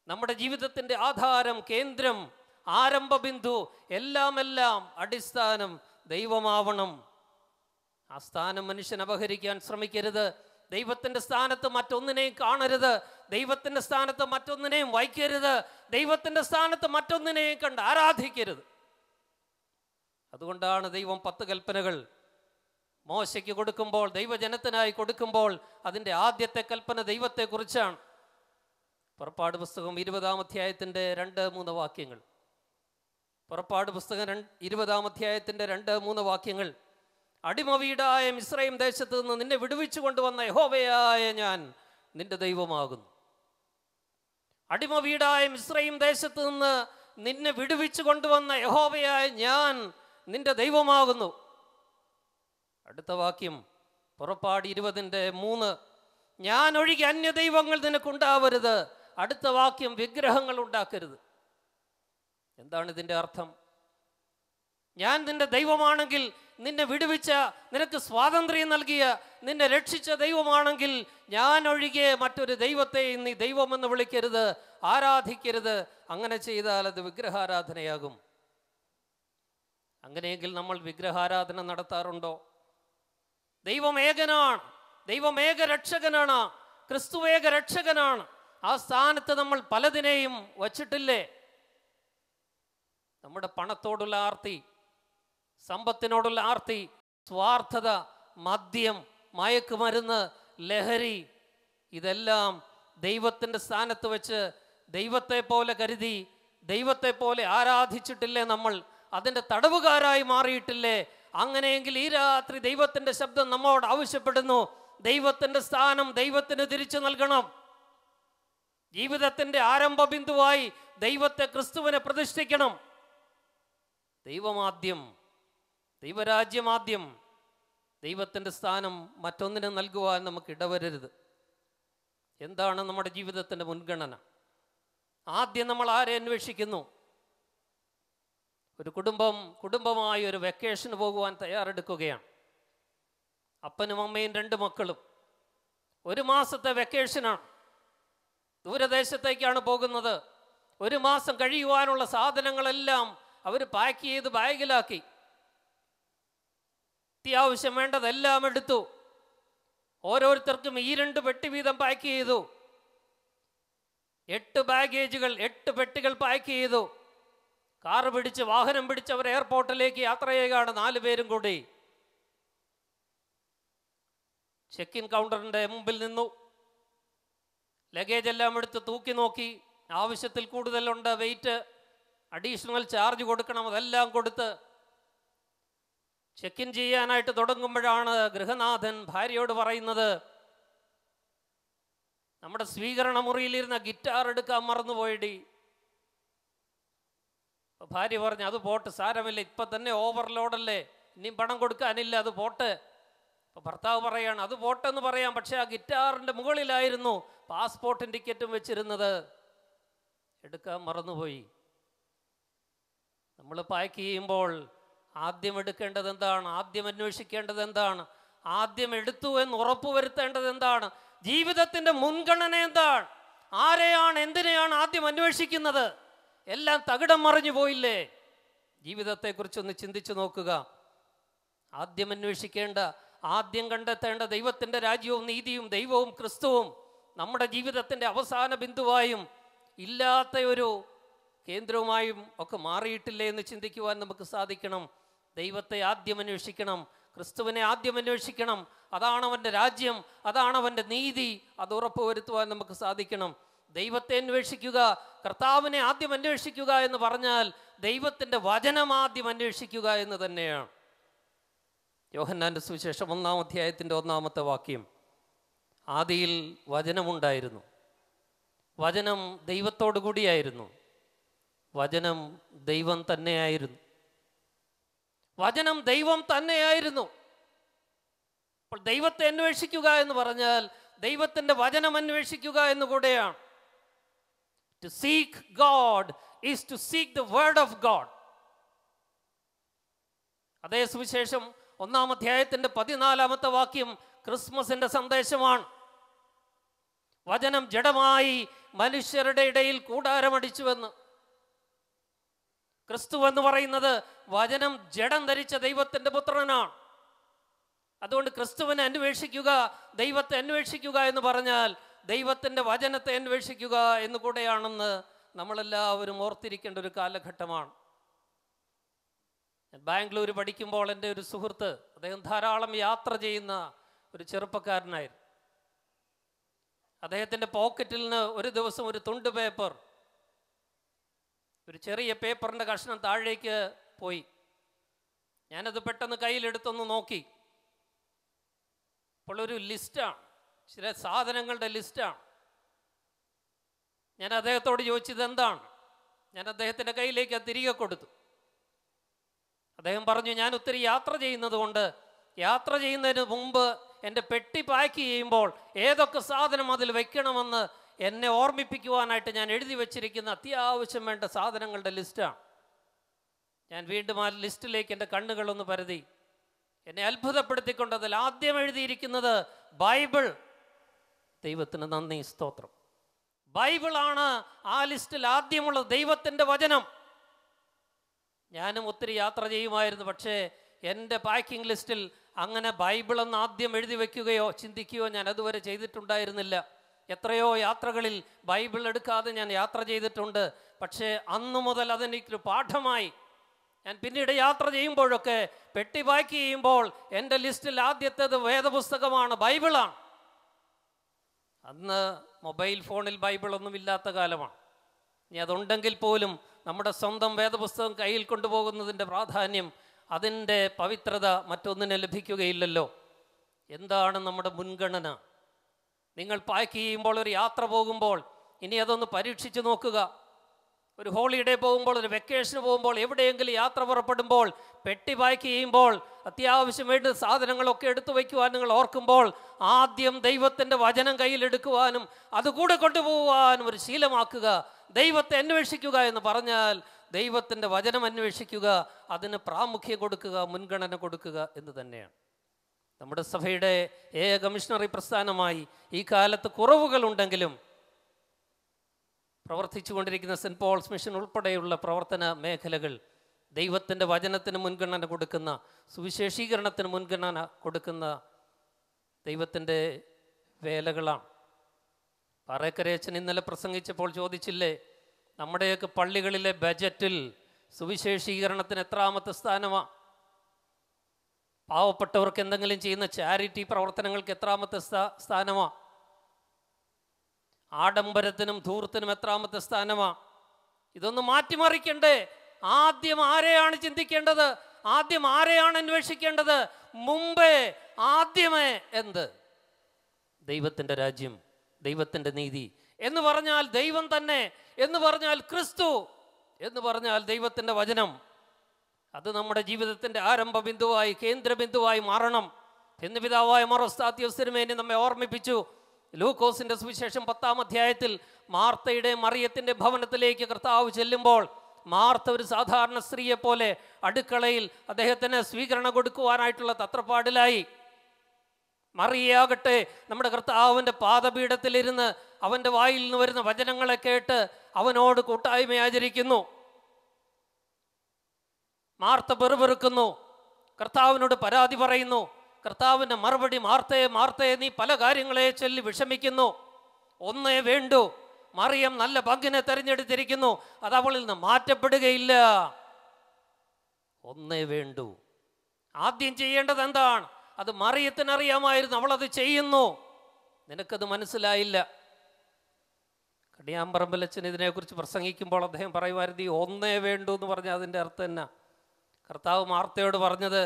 നമ്മുടെ ജീവിതത്തിൻ്റെ ആധാരം, കേന്ദ്രം, ആരംഭ ബിന്ദു, എല്ലാം അടിസ്ഥാനം ദൈവമാവണം. ആ സ്ഥാനം മനുഷ്യൻ അപഹരിക്കാൻ ശ്രമിക്കരുത്. ദൈവത്തിൻ്റെ സ്ഥാനത്ത് മറ്റൊന്നിനെയും കാണരുത്. ദൈവത്തിൻ്റെ സ്ഥാനത്ത് മറ്റൊന്നിനെയും വയ്ക്കരുത്. ദൈവത്തിൻ്റെ സ്ഥാനത്ത് മറ്റൊന്നിനെയും കണ്ട് ആരാധിക്കരുത്. അതുകൊണ്ടാണ് ദൈവം 10 കൽപ്പനകൾ മോശയ്ക്ക് കൊടുക്കുമ്പോൾ, ദൈവജനത്തിനായി കൊടുക്കുമ്പോൾ അതിൻ്റെ ആദ്യത്തെ കൽപ്പന ദൈവത്തെക്കുറിച്ചാണ്. പുറപ്പാട് പുസ്തകം 20-ാം അധ്യായത്തിൻ്റെ 2-3 വാക്യങ്ങൾ. പുറപ്പാട് പുസ്തകം 20-ാം അധ്യായത്തിൻ്റെ 2-3 വാക്യങ്ങൾ: അടിമ വീടായ മിസ്രയീം ദേശത്ത് നിന്ന് നിന്നെ വിടുവിച്ചു കൊണ്ടുവന്ന യഹോവയായ ഞാൻ നിന്റെ ദൈവമാകുന്നു. അടിമ വീടായ മിസ്രയീം ദേശത്ത് നിന്ന് നിന്നെ വിടുവിച്ചു കൊണ്ടുവന്ന യഹോവയായ ഞാൻ നിന്റെ ദൈവമാകുന്നു. അടുത്ത വാക്യം പുറപ്പാട് 20-3: ഞാൻ ഒഴികെ അന്യ ദൈവങ്ങൾ നിനക്കുണ്ടാവരുത്. അടുത്ത വാക്യം വിഗ്രഹങ്ങൾ ഉണ്ടാക്കരുത്. എന്താണ് ഇതിൻ്റെ അർത്ഥം? ഞാൻ നിന്റെ ദൈവമാണെങ്കിൽ, നിന്നെ വിടുവിച്ച, നിനക്ക് സ്വാതന്ത്ര്യം നൽകിയ, നിന്നെ രക്ഷിച്ച ദൈവമാണെങ്കിൽ ഞാൻ ഒഴികെ മറ്റൊരു ദൈവത്തെ നീ ദൈവമെന്ന് വിളിക്കരുത്, ആരാധിക്കരുത്. അങ്ങനെ ചെയ്താൽ അത് വിഗ്രഹാരാധനയാകും. അങ്ങനെയെങ്കിൽ നമ്മൾ വിഗ്രഹാരാധന നടത്താറുണ്ടോ? ദൈവം ഏകനാണ്, ദൈവം ഏക രക്ഷകനാണ്, ക്രിസ്തു ഏക രക്ഷകനാണ്. ആ സ്ഥാനത്ത് നമ്മൾ പലതിനെയും വച്ചിട്ടില്ലേ? നമ്മുടെ പണത്തോടുള്ള ആർത്തി, സമ്പത്തിനോടുള്ള ആർത്തി, സ്വാർത്ഥത, മദ്യം, മയക്കുമരുന്ന്, ലഹരി, ഇതെല്ലാം ദൈവത്തിൻ്റെ സ്ഥാനത്ത് വെച്ച് ദൈവത്തെ പോലെ കരുതി, ദൈവത്തെ പോലെ ആരാധിച്ചിട്ടില്ലേ? നമ്മൾ അതിൻ്റെ തടവുകാരായി മാറിയിട്ടില്ലേ? അങ്ങനെയെങ്കിൽ ഈ രാത്രി ദൈവത്തിൻ്റെ ശബ്ദം നമ്മോട് ആവശ്യപ്പെടുന്നു, ദൈവത്തിൻ്റെ സ്ഥാനം ദൈവത്തിന് തിരിച്ചു നൽകണം. ജീവിതത്തിൻ്റെ ആരംഭ ബിന്ദുവായി ദൈവത്തെ, ക്രിസ്തുവിനെ പ്രതിഷ്ഠിക്കണം. ദൈവമാദ്യം, ദൈവരാജ്യമാദ്യം. ദൈവത്തിൻ്റെ സ്ഥാനം മറ്റൊന്നിനും നൽകുവാൻ നമുക്ക് ഇടവരരുത്. എന്താണ് നമ്മുടെ ജീവിതത്തിൻ്റെ മുൻഗണന? ആദ്യം നമ്മൾ ആരെ അന്വേഷിക്കുന്നു? ഒരു കുടുംബമായി ഒരു വെക്കേഷന് പോകുവാൻ തയ്യാറെടുക്കുകയാണ്. അപ്പനും അമ്മയും 2 മക്കളും. 1 മാസത്തെ വെക്കേഷനാണ്. ദൂരദേശത്തേക്കാണ് പോകുന്നത്. 1 മാസം കഴിയുവാനുള്ള സാധനങ്ങളെല്ലാം അവർ പാക്ക് ചെയ്ത് ബാഗിലാക്കി. അത്യാവശ്യം വേണ്ടതെല്ലാം എടുത്തു. ഓരോരുത്തർക്കും ഈ 2 പെട്ടി വീതം പാക്ക് ചെയ്തു. 8 ബാഗേജുകൾ, 8 പെട്ടികൾ പാക്ക് ചെയ്തു. കാറ് പിടിച്ച്, വാഹനം പിടിച്ച് അവർ എയർപോർട്ടിലേക്ക് യാത്ര ചെയ്യുകയാണ് 4 പേരും കൂടി. ചെക്ക് ഇൻ കൗണ്ടറിൻ്റെ മുമ്പിൽ നിന്നു. ലഗേജ് എല്ലാം എടുത്ത് തൂക്കി നോക്കി. ആവശ്യത്തിൽ കൂടുതലുണ്ട്, വെയിറ്റ്, അഡീഷണൽ ചാർജ് കൊടുക്കണം, അതെല്ലാം കൊടുത്ത് ചെക്ക് ഇൻ ചെയ്യാനായിട്ട് തുടങ്ങുമ്പോഴാണ് ഗൃഹനാഥൻ ഭാര്യയോട് പറയുന്നത്, നമ്മുടെ സ്വീകരണ മുറിയിലിരുന്ന ഗിറ്റാർ എടുക്കാൻ മറന്നുപോയിടി. ഭാര്യ പറഞ്ഞു, അത് പോട്ട്, സാരമില്ല, ഇപ്പം തന്നെ ഓവർലോഡല്ലേ, ഇനിയും പണം കൊടുക്കാനില്ല, അത് പോട്ട്. അപ്പോൾ ഭർത്താവ് പറയാണ്, അത് പോട്ടെന്ന് പറയാം, പക്ഷേ ആ ഗിറ്റാറിൻ്റെ മുകളിലായിരുന്നു പാസ്പോർട്ടും ടിക്കറ്റും വെച്ചിരുന്നത്, എടുക്കാൻ മറന്നുപോയി. നമ്മൾ പാക്ക് ചെയ്യുമ്പോൾ ആദ്യം എടുക്കേണ്ടത് എന്താണ്? ആദ്യം അന്വേഷിക്കേണ്ടത് എന്താണ്? ആദ്യം എടുത്തു എന്ന് ഉറപ്പുവരുത്തേണ്ടത് എന്താണ്? ജീവിതത്തിൻ്റെ മുൻഗണന എന്താണ്? ആരെയാണ്, എന്തിനെയാണ് ആദ്യം അന്വേഷിക്കുന്നത്? എല്ലാം തകിടം മറിഞ്ഞു പോയില്ലേ? ജീവിതത്തെക്കുറിച്ചൊന്ന് ചിന്തിച്ചു നോക്കുക. ആദ്യം അന്വേഷിക്കേണ്ട, ആദ്യം കണ്ടെത്തേണ്ട ദൈവത്തിൻ്റെ രാജ്യവും നീതിയും ദൈവവും ക്രിസ്തുവും നമ്മുടെ ജീവിതത്തിൻ്റെ അവസാന ബിന്ദുവായും ഇല്ലാത്ത ഒരു കേന്ദ്രവുമായും ഒക്കെ മാറിയിട്ടില്ലേ എന്ന് ചിന്തിക്കുവാൻ നമുക്ക് സാധിക്കണം. ദൈവത്തെ ആദ്യം അന്വേഷിക്കണം, ക്രിസ്തുവിനെ ആദ്യം അന്വേഷിക്കണം. അതാണ് അവൻ്റെ രാജ്യം, അതാണ് അവൻ്റെ നീതി. അത് ഉറപ്പുവരുത്തുവാൻ നമുക്ക് സാധിക്കണം. ദൈവത്തെ അന്വേഷിക്കുക, കർത്താവിനെ ആദ്യം അന്വേഷിക്കുക എന്ന് പറഞ്ഞാൽ ദൈവത്തിൻ്റെ വചനം ആദ്യം അന്വേഷിക്കുക എന്ന് തന്നെയാണ്. യോഹന്നാൻ്റെ സുവിശേഷം 1-ാം അധ്യായത്തിൻ്റെ 1-ാമത്തെ വാക്യം, ആദിയിൽ വചനമുണ്ടായിരുന്നു, വചനം ദൈവത്തോടു കൂടിയായിരുന്നു, വചനം ദൈവം തന്നെയായിരുന്നു. വചനം ദൈവം തന്നെയായിരുന്നു. അപ്പോൾ ദൈവത്തെ അന്വേഷിക്കുക എന്ന് പറഞ്ഞാൽ ദൈവത്തിൻ്റെ വചനം അന്വേഷിക്കുക എന്ന് കൂടെയാണ്. To seek God is to seek the word of God. അതേ സുവിശേഷം 1-ാം അധ്യായത്തിൻ്റെ 14-ാമത്തെ വാക്യം ക്രിസ്മസിൻ്റെ സന്ദേശമാണ്. വചനം ജഡമായി മനുഷ്യരുടെ ഇടയിൽ കൂടാരമടിച്ചുവെന്ന്. ക്രിസ്തു എന്ന് പറയുന്നത് വചനം ജഡം ധരിച്ച ദൈവത്തിൻ്റെ പുത്രനാണ്. അതുകൊണ്ട് ക്രിസ്തുവിനെ അന്വേഷിക്കുക, ദൈവത്തെ അന്വേഷിക്കുക എന്ന് പറഞ്ഞാൽ ദൈവത്തിൻ്റെ വചനത്തെ അന്വേഷിക്കുക എന്ന് കൂടെയാണെന്ന് നമ്മളെല്ലാവരും ഓർത്തിരിക്കേണ്ട ഒരു കാലഘട്ടമാണ്. ഞാൻ ബാംഗ്ലൂർ പഠിക്കുമ്പോൾ എൻ്റെ ഒരു സുഹൃത്ത്, അദ്ദേഹം ധാരാളം യാത്ര ചെയ്യുന്ന ഒരു ചെറുപ്പക്കാരനായിരുന്നു. അദ്ദേഹത്തിൻ്റെ പോക്കറ്റിൽ നിന്ന് ഒരു ദിവസം ഒരു തുണ്ട് പേപ്പർ, ഒരു ചെറിയ പേപ്പറിൻ്റെ കഷ്ണം താഴേക്ക് പോയി. ഞാനത് പെട്ടെന്ന് കയ്യിലെടുത്തൊന്ന് നോക്കി. അപ്പോൾ ഒരു ലിസ്റ്റാണ്, ചില സാധനങ്ങളുടെ ലിസ്റ്റാണ്. ഞാൻ അദ്ദേഹത്തോട് ചോദിച്ചത് എന്താണ്. ഞാൻ അദ്ദേഹത്തിൻ്റെ കയ്യിലേക്ക് അത് തിരികെ കൊടുത്തു. അദ്ദേഹം പറഞ്ഞു, ഞാൻ ഒത്തിരി യാത്ര ചെയ്യുന്നത് കൊണ്ട് യാത്ര ചെയ്യുന്നതിന് മുമ്പ് എൻ്റെ പെട്ടി പാക്ക് ചെയ്യുമ്പോൾ ഏതൊക്കെ സാധനം അതിൽ വെക്കണമെന്ന് എന്നെ ഓർമ്മിപ്പിക്കുവാനായിട്ട് ഞാൻ എഴുതി വച്ചിരിക്കുന്ന അത്യാവശ്യം വേണ്ട സാധനങ്ങളുടെ ലിസ്റ്റാണ്. ഞാൻ വീണ്ടും ആ ലിസ്റ്റിലേക്ക് എൻ്റെ കണ്ണുകളൊന്ന് പരതി. എന്നെ അത്ഭുതപ്പെടുത്തിക്കൊണ്ട് അതിൽ ആദ്യം എഴുതിയിരിക്കുന്നത് ബൈബിൾ. ദൈവത്തിന് നന്ദി, സ്തോത്രം. ബൈബിളാണ് ആ ലിസ്റ്റിൽ ആദ്യമുള്ളത്, ദൈവത്തിൻ്റെ വചനം. ഞാനും ഒത്തിരി യാത്ര ചെയ്യുമായിരുന്നു, പക്ഷേ എൻ്റെ പാക്കിംഗ് ലിസ്റ്റിൽ അങ്ങനെ ബൈബിളെന്ന് ആദ്യം എഴുതി വയ്ക്കുകയോ ചിന്തിക്കുകയോ ഞാൻ അതുവരെ ചെയ്തിട്ടുണ്ടായിരുന്നില്ല. എത്രയോ യാത്രകളിൽ ബൈബിൾ എടുക്കാതെ ഞാൻ യാത്ര ചെയ്തിട്ടുണ്ട്. പക്ഷേ അന്നു മുതൽ അതെനിക്കൊരു പാഠമായി. ഞാൻ പിന്നീട് യാത്ര ചെയ്യുമ്പോഴൊക്കെ പെട്ടി പാക്ക് ചെയ്യുമ്പോൾ എൻ്റെ ലിസ്റ്റിൽ ആദ്യത്തേത് വേദപുസ്തകമാണ്, ബൈബിളാണ്. അന്ന് മൊബൈൽ ഫോണിൽ ബൈബിളൊന്നും ഇല്ലാത്ത കാലമാണ്. ഇനി അതുണ്ടെങ്കിൽ പോലും നമ്മുടെ സ്വന്തം വേദപുസ്തകം കയ്യിൽ കൊണ്ടുപോകുന്നതിൻ്റെ പ്രാധാന്യം, അതിൻ്റെ പവിത്രത മറ്റൊന്നിനെ ലഭിക്കുകയില്ലല്ലോ. എന്താണ് നമ്മുടെ മുൻഗണന? നിങ്ങൾ പാക്ക് ചെയ്യുമ്പോൾ, ഒരു യാത്ര പോകുമ്പോൾ ഇനി അതൊന്ന് പരീക്ഷിച്ച് നോക്കുക. ഒരു ഹോളിഡേ പോകുമ്പോൾ, ഒരു വെക്കേഷന് പോകുമ്പോൾ, എവിടെയെങ്കിലും യാത്ര പുറപ്പെടുമ്പോൾ പെട്ടി പാക്ക് ചെയ്യുമ്പോൾ അത്യാവശ്യം വേണ്ട സാധനങ്ങളൊക്കെ എടുത്തു വയ്ക്കുവാൻ നിങ്ങൾ ഓർക്കുമ്പോൾ ആദ്യം ദൈവത്തിൻ്റെ വചനം കയ്യിലെടുക്കുവാനും അതുകൂടെ കൊണ്ടുപോകുവാനും ഒരു ശീലമാക്കുക. ദൈവത്തെ അന്വേഷിക്കുക എന്ന് പറഞ്ഞാൽ ദൈവത്തിൻ്റെ വചനം അന്വേഷിക്കുക, അതിന് പ്രാമുഖ്യം കൊടുക്കുക, മുൻഗണന കൊടുക്കുക എന്ന് തന്നെയാണ്. നമ്മുടെ സഭയുടെ ഏക മിഷണറി പ്രസ്ഥാനമായി ഈ കാലത്ത് കുറവുകളുണ്ടെങ്കിലും പ്രവർത്തിച്ചു കൊണ്ടിരിക്കുന്ന സെൻറ്റ് പോൾസ് മിഷൻ ഉൾപ്പെടെയുള്ള പ്രവർത്തന മേഖലകൾ ദൈവത്തിൻ്റെ വചനത്തിന് മുൻഗണന കൊടുക്കുന്ന, സുവിശേഷീകരണത്തിന് മുൻഗണന കൊടുക്കുന്ന ദൈവത്തിൻ്റെ വേലകളാണ്. പാറേക്കരയച്ചൻ ഇന്നലെ പ്രസംഗിച്ചപ്പോൾ ചോദിച്ചില്ലേ, നമ്മുടെയൊക്കെ പള്ളികളിലെ ബജറ്റിൽ സുവിശേഷീകരണത്തിന് എത്രാമത്തെ സ്ഥാനമാണ്? പാവപ്പെട്ടവർക്ക് എന്തെങ്കിലും ചെയ്യുന്ന ചാരിറ്റി പ്രവർത്തനങ്ങൾക്ക് എത്രാമത്തെ സ്ഥാനമാണ്? ആഡംബരത്തിനും ധൂർത്തിനും എത്രാമത്തെ സ്ഥാനമാണ്? ഇതൊന്ന് മാറ്റിമറിക്കണ്ടേ? ആദ്യം ആരെയാണ് ചിന്തിക്കേണ്ടത്? ആദ്യം ആരെയാണ് അന്വേഷിക്കേണ്ടത്? മുമ്പേ ആദ്യമേ എന്ത്? ദൈവത്തിൻ്റെ രാജ്യം, ദൈവത്തിൻ്റെ നീതി എന്ന് പറഞ്ഞാൽ ദൈവം തന്നെ, എന്ന് പറഞ്ഞാൽ ക്രിസ്തു, എന്ന് പറഞ്ഞാൽ ദൈവത്തിൻ്റെ വചനം. അത് നമ്മുടെ ജീവിതത്തിൻ്റെ ആരംഭ ബിന്ദുവായി, കേന്ദ്ര ബിന്ദുവായി മാറണം എന്ന് പിതാവായ മോർ എസ്താത്യോസ് തിരുമേനി നമ്മെ ഓർമ്മിപ്പിച്ചു. ലൂക്കോസിൻ്റെ സുവിശേഷം 10-ാം അധ്യായത്തിൽ മാർത്തയുടെ മറിയത്തിൻ്റെ ഭവനത്തിലേക്ക് കർത്താവ് ചെല്ലുമ്പോൾ മാർത്ത ഒരു സാധാരണ സ്ത്രീയെ പോലെ അടുക്കളയിൽ അദ്ദേഹത്തിന് സ്വീകരണം കൊടുക്കുവാനായിട്ടുള്ള തത്രപ്പാടിലായി. മറിയയാകട്ടെ നമ്മുടെ കർത്താവിൻ്റെ പാദപീഠത്തിലിരുന്ന് അവൻ്റെ വായിൽ നിന്ന് വരുന്ന വചനങ്ങളെ കേട്ട് അവനോട് കൂട്ടായ്മ ആചരിക്കുന്നു. മാർത്ത പെറുപെറുക്കുന്നു, കർത്താവിനോട് പരാതി പറയുന്നു. കർത്താവിൻ്റെ മറുപടി, മാർത്തയെ മാർത്തയെ, നീ പല കാര്യങ്ങളെ ചൊല്ലി വിഷമിക്കുന്നു, ഒന്നേ വേണ്ടു. മറിയം നല്ല പങ്കിനെ തെരഞ്ഞെടുത്തിരിക്കുന്നു, അത് അവളിൽ നിന്ന് മാറ്റപ്പെടുകയില്ല. ഒന്നേ വേണ്ടു. ആദ്യം ചെയ്യേണ്ടത് എന്താണ്? അത് മറിയത്തിനറിയാമായിരുന്നു, അവളത് ചെയ്യുന്നു. നിനക്കത് മനസ്സിലായില്ല. കടിയാമ്പറമ്പലച്ചൻ ഇതിനെക്കുറിച്ച് പ്രസംഗിക്കുമ്പോൾ അദ്ദേഹം പറയുമായിരുന്നു, ഈ ഒന്നേ വേണ്ടു എന്ന് പറഞ്ഞാൽ അതിൻ്റെ അർത്ഥം എന്നാ? കർത്താവ് മാർത്തയോട് പറഞ്ഞത്,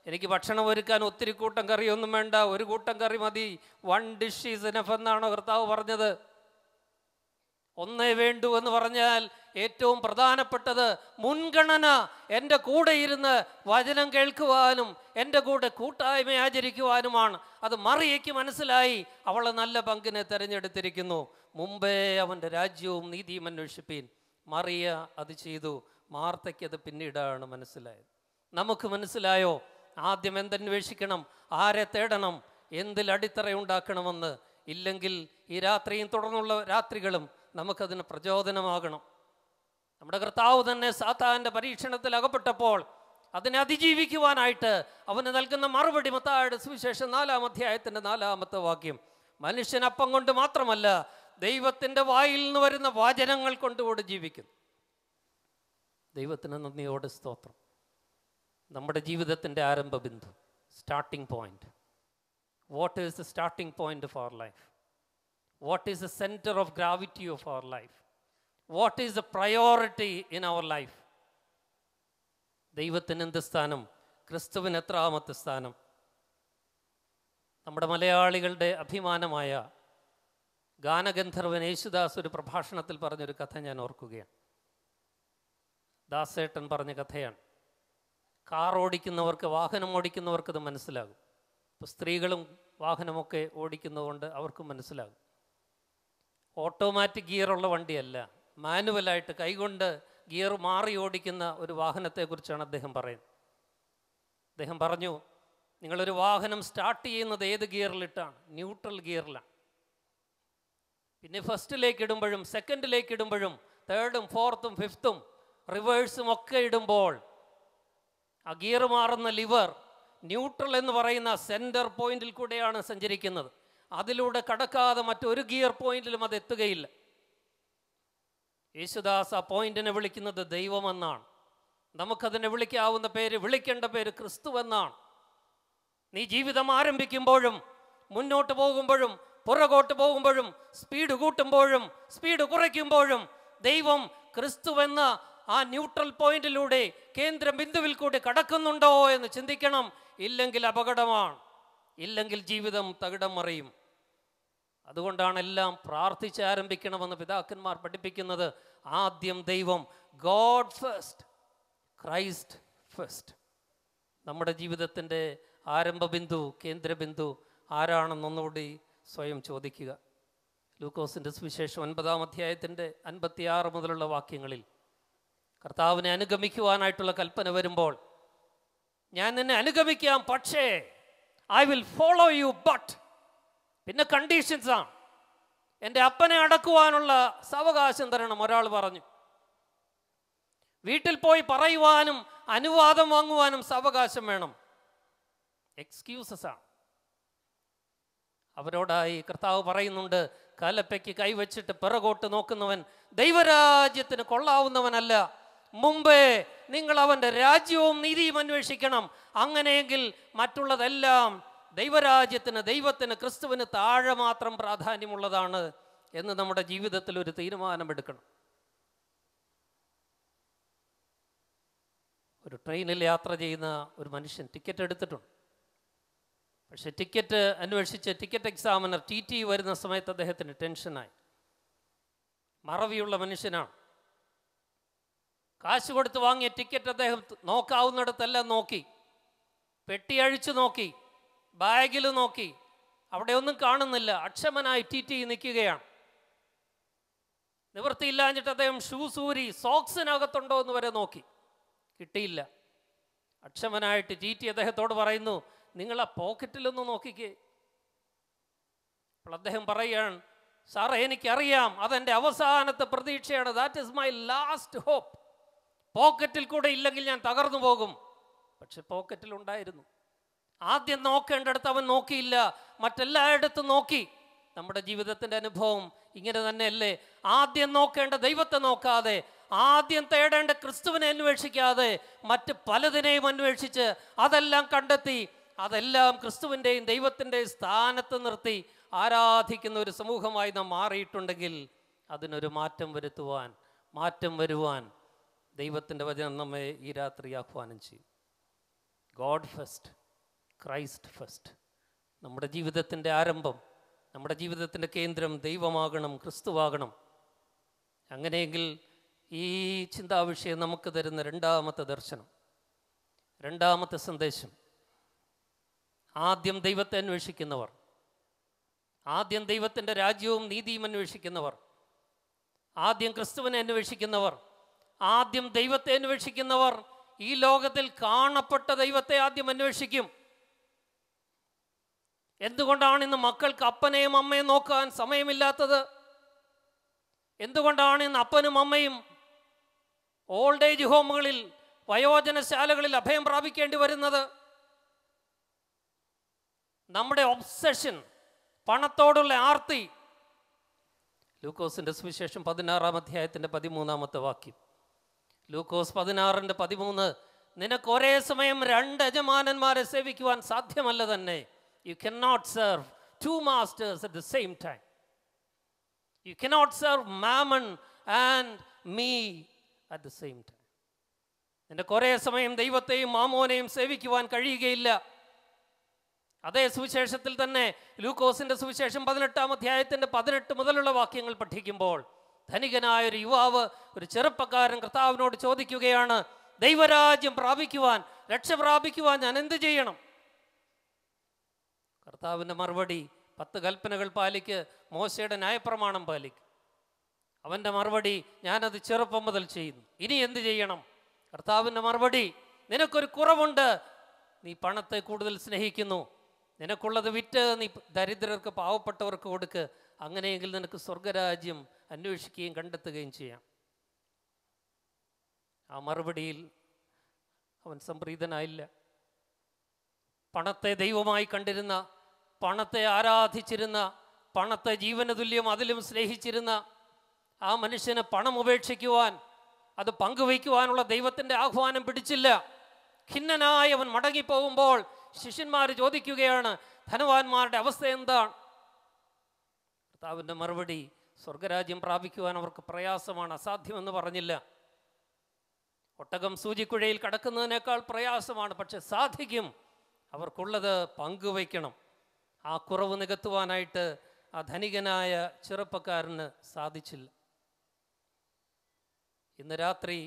എനിക്ക് ഭക്ഷണം ഒരുക്കാൻ ഒത്തിരി കൂട്ടം കറിയൊന്നും വേണ്ട, ഒരു കൂട്ടം കറി മതി, 1 dish is enough എന്നാണോ കർത്താവ് പറഞ്ഞത്? ഒന്നേ വേണ്ടു എന്ന് പറഞ്ഞാൽ ഏറ്റവും പ്രധാനപ്പെട്ടത് മുൻഗണന എൻ്റെ കൂടെ ഇരുന്ന് വചനം കേൾക്കുവാനും എൻ്റെ കൂടെ കൂട്ടായ്മ ആചരിക്കുവാനുമാണ്. അത് മറിയയ്ക്ക് മനസ്സിലായി. അവൾ നല്ല പങ്കിനെ തിരഞ്ഞെടുത്തിരിക്കുന്നു. മുമ്പേ അവൻ്റെ രാജ്യവും നീതിയും അന്വേഷിപ്പീൻ. മറിയ അത് ചെയ്തു. മാർത്തയ്ക്ക് അത് പിന്നീടാണ് മനസ്സിലായത്. നമുക്ക് മനസ്സിലായോ? ആദ്യം എന്തന്വേഷിക്കണം, ആരെ തേടണം, എന്തിൽ അടിത്തറയുണ്ടാക്കണമെന്ന്? ഇല്ലെങ്കിൽ ഈ രാത്രിയും തുടർന്നുള്ള രാത്രികളും നമുക്കതിന് പ്രചോദനമാകണം. നമ്മുടെ കർത്താവ് തന്നെ സാത്താൻ്റെ പരീക്ഷണത്തിൽ അകപ്പെട്ടപ്പോൾ അതിനെ അതിജീവിക്കുവാനായിട്ട് അവന് നൽകുന്ന മറുപടി മത്തായിയുടെ സുവിശേഷം 4-ാം അധ്യായത്തിൻ്റെ 4-ാമത്തെ വാക്യം, മനുഷ്യൻ അപ്പം കൊണ്ട് മാത്രമല്ല ദൈവത്തിൻ്റെ വായിൽ നിന്ന് വരുന്ന വചനങ്ങൾ കൊണ്ടുകൂടെ ജീവിക്കുന്നു. ദൈവത്തിന് നന്ദിയോടെ സ്തോത്രം. നമ്മുടെ ജീവിതത്തിൻ്റെ ആരംഭ ബിന്ദു, starting point. What is the starting point of our life? What is the center of gravity of our life? What is the priority in our life? ദൈവത്തിന് എന്ത് സ്ഥാനം? ക്രിസ്തുവിന് എത്രാമത്തെ സ്ഥാനം? നമ്മുടെ മലയാളികളുടെ അഭിമാനമായ ഗാനഗന്ധർവൻ യേശുദാസ് ഒരു പ്രഭാഷണത്തിൽ പറഞ്ഞൊരു കഥ ഞാൻ ഓർക്കുകയാണ്. ദാസേട്ടൻ പറഞ്ഞ കഥയാണ്. കാർ ഓടിക്കുന്നവർക്ക്, വാഹനം ഓടിക്കുന്നവർക്ക് ഇത് മനസ്സിലാകും. ഇപ്പോൾ സ്ത്രീകളും വാഹനമൊക്കെ ഓടിക്കുന്നതുകൊണ്ട് അവർക്കും മനസ്സിലാകും. ഓട്ടോമാറ്റിക് ഗിയറുള്ള വണ്ടിയല്ല, മാനുവലായിട്ട് കൈകൊണ്ട് ഗിയർ മാറി ഓടിക്കുന്ന ഒരു വാഹനത്തെക്കുറിച്ചാണ് അദ്ദേഹം പറയുന്നത്. അദ്ദേഹം പറഞ്ഞു, നിങ്ങളൊരു വാഹനം സ്റ്റാർട്ട് ചെയ്യുന്നത് ഏത് ഗിയറിലിട്ടാണ്? ന്യൂട്രൽ ഗിയറിലാണ്. പിന്നെ ഫസ്റ്റിലേക്ക് ഇടുമ്പോഴും സെക്കൻഡിലേക്ക് ഇടുമ്പോഴും തേർഡും ഫോർത്തും ഫിഫ്ത്തും റിവേഴ്സും ഒക്കെ ഇടുമ്പോൾ ആ ഗിയർ മാറുന്ന ലിവർ ന്യൂട്രൽ എന്ന് പറയുന്ന സെൻറ്റർ പോയിന്റിൽ കൂടെയാണ് സഞ്ചരിക്കുന്നത്. അതിലൂടെ കടക്കാതെ മറ്റൊരു ഗിയർ പോയിന്റിലും അത് എത്തുകയില്ല. യേശുദാസ് ആ പോയിന്റിനെ വിളിക്കുന്നത് ദൈവമെന്നാണ്. നമുക്കതിനെ വിളിക്കാവുന്ന പേര്, വിളിക്കേണ്ട പേര് ക്രിസ്തുവെന്നാണ്. നീ ജീവിതം ആരംഭിക്കുമ്പോഴും മുന്നോട്ട് പോകുമ്പോഴും പുറകോട്ട് പോകുമ്പോഴും സ്പീഡ് കൂട്ടുമ്പോഴും സ്പീഡ് കുറയ്ക്കുമ്പോഴും ദൈവം ക്രിസ്തുവെന്ന ആ ന്യൂട്രൽ പോയിന്റിലൂടെ കേന്ദ്ര ബിന്ദുവിൽ കൂടി കടക്കുന്നുണ്ടോ എന്ന് ചിന്തിക്കണം. ഇല്ലെങ്കിൽ അപകടമാണ്, ഇല്ലെങ്കിൽ ജീവിതം തകിടം മറിയും. അതുകൊണ്ടാണ് എല്ലാം പ്രാർത്ഥിച്ച് ആരംഭിക്കണമെന്ന് പിതാക്കന്മാർ പഠിപ്പിക്കുന്നത്. ആദ്യം ദൈവം, ഗോഡ് ഫസ്റ്റ്, ക്രൈസ്റ്റ് ഫസ്റ്റ്. നമ്മുടെ ജീവിതത്തിൻ്റെ ആരംഭ ബിന്ദു, കേന്ദ്ര ബിന്ദു ആരാണെന്നൊന്നുകൂടി സ്വയം ചോദിക്കുക. ലൂക്കോസിൻ്റെ സുവിശേഷം 9-ാം അധ്യായത്തിൻ്റെ 56 മുതലുള്ള വാക്യങ്ങളിൽ കർത്താവിനെ അനുഗമിക്കുവാനായിട്ടുള്ള കൽപ്പന വരുമ്പോൾ, ഞാൻ നിന്നെ അനുഗമിക്കാം, പക്ഷേ I will follow you, but പിന്നെ കണ്ടീഷൻസാണ്. എൻ്റെ അപ്പനെ അടക്കുവാനുള്ള സാവകാശം തരണം. ഒരാൾ പറഞ്ഞു, വീട്ടിൽ പോയി പറയുവാനും അനുവാദം വാങ്ങുവാനും സാവകാശം വേണം. എക്സ്ക്യൂസസ് ആണ്. അവരോടായി കർത്താവ് പറയുന്നുണ്ട്, കലപ്പയ്ക്ക് കൈവച്ചിട്ട് പിറകോട്ട് നോക്കുന്നവൻ ദൈവരാജ്യത്തിന് കൊള്ളാവുന്നവനല്ല. മുമ്പേ നിങ്ങൾ അവൻ്റെ രാജ്യവും നീതിയും അന്വേഷിക്കണം. അങ്ങനെയെങ്കിൽ മറ്റുള്ളതെല്ലാം ദൈവരാജ്യത്തിന്, ദൈവത്തിന്, ക്രിസ്തുവിന് താഴെ മാത്രം പ്രാധാന്യമുള്ളതാണ് എന്ന് നമ്മുടെ ജീവിതത്തിൽ ഒരു തീരുമാനമെടുക്കണം. ഒരു ട്രെയിനിൽ യാത്ര ചെയ്യുന്ന ഒരു മനുഷ്യൻ ടിക്കറ്റ് എടുത്തിട്ടുണ്ട്. പക്ഷെ ടിക്കറ്റ് അന്വേഷിച്ച് ടിക്കറ്റ് എക്സാമിനർ TT വരുന്ന സമയത്ത് അദ്ദേഹത്തിന് ടെൻഷനായി. മറവിയുള്ള മനുഷ്യനാണ്. കാശ് കൊടുത്ത് വാങ്ങിയ ടിക്കറ്റ് അദ്ദേഹം നോക്കാവുന്നിടത്തെല്ലാം നോക്കി, പെട്ടി അഴിച്ചു നോക്കി, ബാഗിൽ നോക്കി, അവിടെ ഒന്നും കാണുന്നില്ല. അക്ഷമനായി TT നിൽക്കുകയാണ്. നിവൃത്തിയില്ലാഞ്ഞിട്ട് അദ്ദേഹം ഷൂസ് ഊരി സോക്സിനകത്തുണ്ടോ എന്ന് വരെ നോക്കി, കിട്ടിയില്ല. അക്ഷമനായിട്ട് TT അദ്ദേഹത്തോട് പറയുന്നു, നിങ്ങൾ ആ പോക്കറ്റിലൊന്ന് നോക്കിക്കേ. അപ്പോൾ അദ്ദേഹം പറയുകയാണ്, സാറേ എനിക്കറിയാം, അതെൻ്റെ അവസാനത്തെ പ്രതീക്ഷയാണ്. That is my last hope. പോക്കറ്റിൽ കൂടെ ഇല്ലെങ്കിൽ ഞാൻ തകർന്നു പോകും. പക്ഷെ പോക്കറ്റിലുണ്ടായിരുന്നു. ആദ്യം നോക്കേണ്ടടുത്ത് അവൻ നോക്കിയില്ല, മറ്റെല്ലായിടത്തും നോക്കി. നമ്മുടെ ജീവിതത്തിൻ്റെ അനുഭവം ഇങ്ങനെ തന്നെയല്ലേ? ആദ്യം നോക്കേണ്ട ദൈവത്തെ നോക്കാതെ, ആദ്യം തേടേണ്ട ക്രിസ്തുവിനെ അന്വേഷിക്കാതെ, മറ്റ് പലതിനെയും അന്വേഷിച്ച് അതെല്ലാം കണ്ടെത്തി, അതെല്ലാം ക്രിസ്തുവിൻ്റെയും ദൈവത്തിൻ്റെയും സ്ഥാനത്ത് നിർത്തി ആരാധിക്കുന്ന ഒരു സമൂഹമായി നാം മാറിയിട്ടുണ്ടെങ്കിൽ അതിനൊരു മാറ്റം വരുവാൻ ദൈവത്തിൻ്റെ വചനം നമ്മെ ഈ രാത്രി ആഹ്വാനം ചെയ്യും. God first, Christ first. നമ്മുടെ ജീവിതത്തിൻ്റെ ആരംഭം, നമ്മുടെ ജീവിതത്തിൻ്റെ കേന്ദ്രം ദൈവമാകണം, ക്രിസ്തുവാകണം. അങ്ങനെയെങ്കിൽ ഈ ചിന്താവിഷയം നമുക്ക് തരുന്ന രണ്ടാമത്തെ ദർശനം, രണ്ടാമത്തെ സന്ദേശം, ആദ്യം ദൈവത്തെ അന്വേഷിക്കുന്നവർ, ആദ്യം ദൈവത്തിൻ്റെ രാജ്യവും നീതിയും അന്വേഷിക്കുന്നവർ, ആദ്യം ക്രിസ്തുവിനെ അന്വേഷിക്കുന്നവർ, ആദ്യം ദൈവത്തെ അന്വേഷിക്കുന്നവർ ഈ ലോകത്തിൽ കാണപ്പെട്ട ദൈവത്തെ ആദ്യം അന്വേഷിക്കും. എന്തുകൊണ്ടാണ് ഇന്ന് മക്കൾക്ക് അപ്പനെയും അമ്മയും നോക്കാൻ സമയമില്ലാത്തത്? എന്തുകൊണ്ടാണ് ഇന്ന് അപ്പനും അമ്മയും ഓൾഡ് ഏജ് ഹോമുകളിൽ, വയോജനശാലകളിൽ അഭയം പ്രാപിക്കേണ്ടി വരുന്നത്? നമ്മുടെ ഒബ്സഷൻ, പണത്തോടുള്ള ആർത്തി. ലൂക്കോസിൻ്റെ സുവിശേഷം 16-ാം അധ്യായത്തിൻ്റെ 13-ാമത്തെ വാക്യം, ലൂക്കോസ് 16:13, നിനക്ക് ഒരേ സമയം 2 യജമാനന്മാരെ സേവിക്കുവാൻ സാധ്യമല്ല തന്നെ. You cannot serve 2 masters at the same time. You cannot serve Mammon and me at the same time. നിനക്ക് ഒരേ സമയം ദൈവത്തെയും മാമോനെയും സേവിക്കുവാൻ കഴിയുകയില്ല. അതേ സുവിശേഷത്തിൽ തന്നെ ലൂക്കോസിൻ്റെ സുവിശേഷം 18-ാം അധ്യായത്തിൻ്റെ 18 മുതലുള്ള വാക്യങ്ങൾ പഠിക്കുമ്പോൾ ധനികനായൊരു യുവാവ്, ഒരു ചെറുപ്പക്കാരൻ കർത്താവിനോട് ചോദിക്കുകയാണ്, ദൈവരാജ്യം പ്രാപിക്കുവാൻ, രക്ഷ പ്രാപിക്കുവാൻ ഞാൻ എന്ത് ചെയ്യണം? കർത്താവിൻ്റെ മറുപടി, 10 കൽപ്പനകൾ പാലിക്ക്, മോശയുടെ ന്യായപ്രമാണം പാലിക്ക്. അവൻ്റെ മറുപടി, ഞാനത് ചെറുപ്പം മുതൽ ചെയ്യുന്നു, ഇനി എന്ത് ചെയ്യണം? കർത്താവിൻ്റെ മറുപടി, നിനക്കൊരു കുറവുണ്ട്, നീ പണത്തെ കൂടുതൽ സ്നേഹിക്കുന്നു, നിനക്കുള്ളത് വിറ്റ് നീ ദരിദ്രർക്ക്, പാവപ്പെട്ടവർക്ക് കൊടുക്ക്, അങ്ങനെയെങ്കിൽ നിനക്ക് സ്വർഗരാജ്യം അന്വേഷിക്കുകയും കണ്ടെത്തുകയും ചെയ്യാം. ആ മറുപടിയിൽ അവൻ സംപ്രീതനായില്ല. പണത്തെ ദൈവമായി കണ്ടിരുന്ന, പണത്തെ ആരാധിച്ചിരുന്ന, പണത്തെ ജീവന തുല്യം അതിലും സ്നേഹിച്ചിരുന്ന ആ മനുഷ്യന് പണം ഉപേക്ഷിക്കുവാൻ, അത് പങ്കുവയ്ക്കുവാനുള്ള ദൈവത്തിൻ്റെ ആഹ്വാനം പിടിച്ചില്ല. ഖിന്നനായി അവൻ മടങ്ങിപ്പോകുമ്പോൾ ശിഷ്യന്മാർ ചോദിക്കുകയാണ്, ധനവാന്മാരുടെ അവസ്ഥ എന്താണ്? കർത്താവിൻ്റെ മറുപടി, സ്വർഗരാജ്യം പ്രാപിക്കുവാൻ അവർക്ക് പ്രയാസമാണ്, അസാധ്യമെന്ന് പറഞ്ഞില്ല. ഒട്ടകം സൂചിക്കുഴയിൽ കടക്കുന്നതിനേക്കാൾ പ്രയാസമാണ്, പക്ഷെ സാധിക്കും. അവർക്കുള്ളത് പങ്കുവയ്ക്കണം. ആ കുറവ് നികത്തുവാനായിട്ട് ആ ധനികനായ ചെറുപ്പക്കാരന് സാധിച്ചില്ല. ഇന്ന് രാത്രി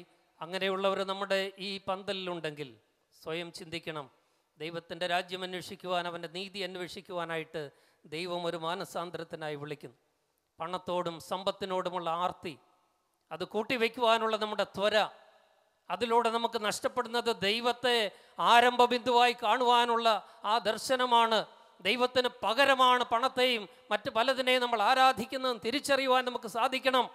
അങ്ങനെയുള്ളവർ നമ്മുടെ ഈ പന്തലിലുണ്ടെങ്കിൽ സ്വയം ചിന്തിക്കണം. ദൈവത്തിൻ്റെ രാജ്യം അന്വേഷിക്കുവാൻ, അവൻ്റെ നീതി അന്വേഷിക്കുവാനായിട്ട് ദൈവം ഒരു മാനസാന്തരത്തിനായി വിളിക്കുന്നു. പണത്തോടും സമ്പത്തിനോടുമുള്ള ആർത്തി, അത് കൂട്ടിവെക്കുവാനുള്ള നമ്മുടെ ത്വര, അതിലൂടെ നമുക്ക് നഷ്ടപ്പെടുന്നത് ദൈവത്തെ ആരംഭ ബിന്ദുവായി കാണുവാനുള്ള ആ ദർശനമാണ്. ദൈവത്തിന് പകരമാണ് പണത്തെയും മറ്റ് പലതിനെയും നമ്മൾ ആരാധിക്കുന്നതെന്ന് തിരിച്ചറിയുവാൻ നമുക്ക് സാധിക്കണം.